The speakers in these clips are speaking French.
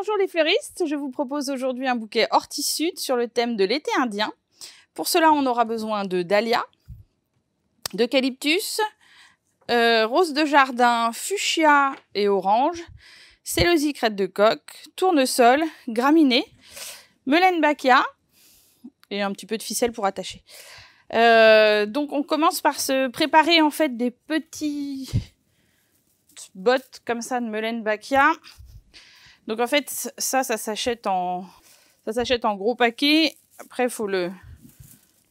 Bonjour les fleuristes, je vous propose aujourd'hui un bouquet horti-sud sur le thème de l'été indien. Pour cela, on aura besoin de dahlias, d'eucalyptus, roses de jardin, fuchsia et orange, célosie crête de coq, tournesol, graminées, meulen-bakia et un petit peu de ficelle pour attacher. Donc on commence par se préparer en fait des petits bottes comme ça de meulen-bakia. Donc en fait ça s'achète en gros paquet. Après il faut le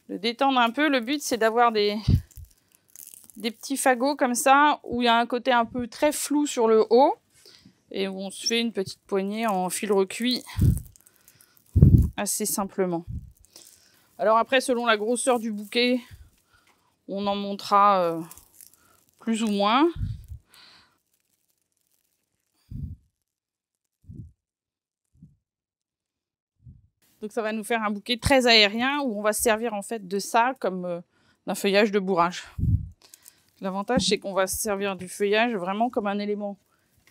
détendre un peu. Le but c'est d'avoir des petits fagots comme ça où il y a un côté un peu très flou sur le haut et où on se fait une petite poignée en fil recuit assez simplement. Alors après, selon la grosseur du bouquet, on en montera plus ou moins. Donc ça va nous faire un bouquet très aérien où on va se servir en fait de ça comme d'un feuillage de bourrage. L'avantage, c'est qu'on va se servir du feuillage vraiment comme un élément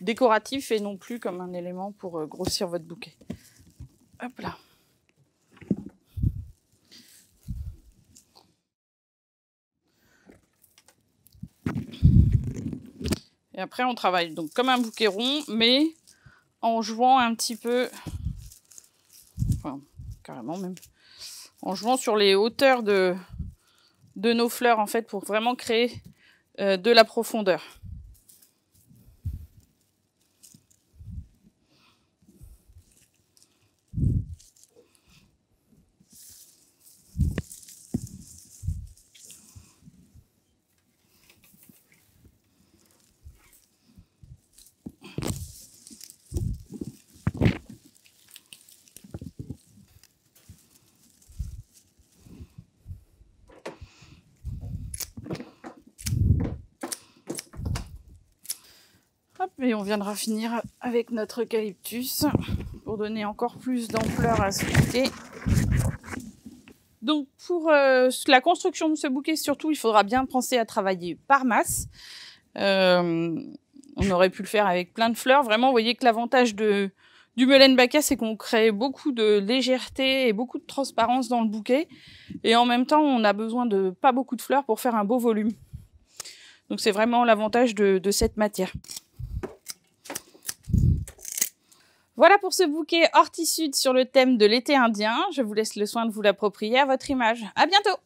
décoratif et non plus comme un élément pour grossir votre bouquet. Hop là. Et après, on travaille donc comme un bouquet rond, mais en jouant un petit peu, enfin, carrément même, en jouant sur les hauteurs de nos fleurs, en fait, pour vraiment créer de la profondeur. Hop, et on viendra finir avec notre eucalyptus pour donner encore plus d'ampleur à ce bouquet. Donc pour la construction de ce bouquet, surtout, il faudra bien penser à travailler par masse. On aurait pu le faire avec plein de fleurs. Vraiment, vous voyez que l'avantage du meulen-bakia, c'est qu'on crée beaucoup de légèreté et beaucoup de transparence dans le bouquet. Et en même temps, on a besoin de pas beaucoup de fleurs pour faire un beau volume. Donc c'est vraiment l'avantage de cette matière. Voilà pour ce bouquet horti-sud sur le thème de l'été indien. Je vous laisse le soin de vous l'approprier à votre image. À bientôt!